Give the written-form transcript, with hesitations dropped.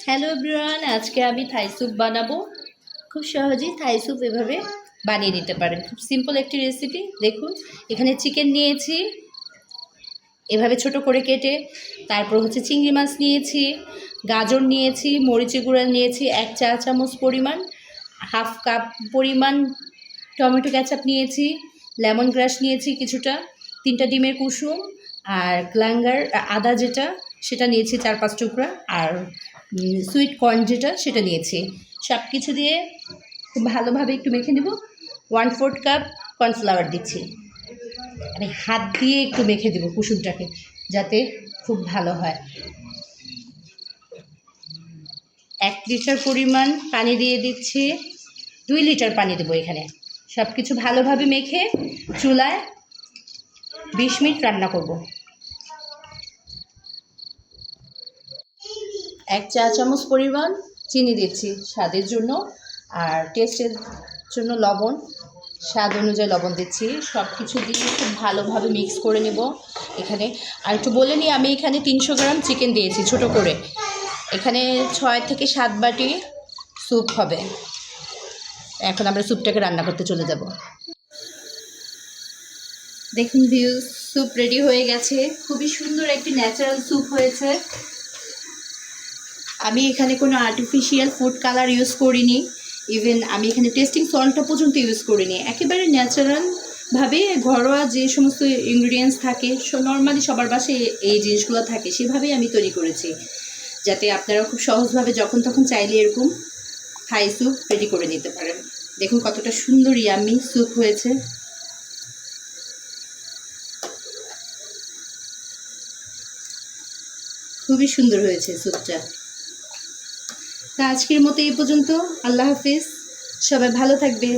Hello everyone, আজকে আমি Thai soup বানাবো। খুব সহজেই থাই স্যুপ এভাবে বানিয়ে নিতে পারেন। খুব সিম্পল একটি রেসিপি। দেখুন, এখানে চিকেন নিয়েছি এভাবে ছোট করে কেটে, তারপর চিংড়ি মাছ নিয়েছি, গাজর নিয়েছি, মরিচি গুঁড়া নিয়েছি 1 চা চামচ পরিমাণ, হাফ কাপ পরিমাণ টমেটো কেচাপ নিয়েছি, লেমন গ্রাস নিয়েছি কিছুটা, 3টা ডিমের কুসুম, আর ক্ল্যাঙ্গার আদা যেটা সেটা নিয়েছি 4-5 টুকরা, আর সুইট কর্ন যেটা সেটা নিয়েছি। সব কিছু দিয়ে খুব ভালোভাবে একটু মেখে নেব। 1/4 কাপ কর্নফ্লাওয়ার দিচ্ছি। আমি হাত দিয়ে একটু মেখে দেবো কুসুমটাকে, যাতে খুব ভালো হয়। 1 লিটার পরিমাণ পানি দিয়ে দিচ্ছি। 2 লিটার পানি দেবো এখানে। সব কিছু ভালোভাবে মেখে চুলায় 20 মিনিট রান্না করব। 1 চা চামচ পরিমাণ চিনি দিচ্ছি স্বাদের জন্য, আর টেস্টের জন্য লবণ, স্বাদ অনুযায়ী লবণ দিচ্ছি। সব কিছু দিয়ে খুব ভালোভাবে মিক্স করে নেব। এখানে আর একটু বলে নিই, আমি এখানে 300 গ্রাম চিকেন দিয়েছি ছোট করে। এখানে 6 থেকে 7 বাটি স্যুপ হবে। এখন আমরা স্যুপটাকে রান্না করতে চলে যাব। দেখুন ভিউজ, স্যুপ রেডি হয়ে গেছে। খুবই সুন্দর একটি ন্যাচারাল স্যুপ হয়েছে। আমি এখানে কোনো আর্টিফিশিয়াল ফুড কালার ইউজ করিনি, ইভেন আমি এখানে টেস্টিং সল্টটা পর্যন্ত ইউজ করিনি। একেবারে ন্যাচারালভাবে ঘরোয়া যে সমস্ত ইনগ্রিডিয়েন্টস থাকে, নর্মালি সবার বাসায় এই জিনিসগুলো থাকে, সেভাবেই আমি তৈরি করেছি, যাতে আপনারা খুব সহজভাবে যখন তখন চাইলে এরকম থাই স্যুপ রেডি করে নিতে পারেন। দেখুন কতটা সুন্দর ইয়াম্মি স্যুপ হয়েছে। খুবই সুন্দর হয়েছে স্যুপটা। তা আজকের মতো এই পর্যন্ত। আল্লাহ হাফিজ, সবাই ভালো থাকবেন।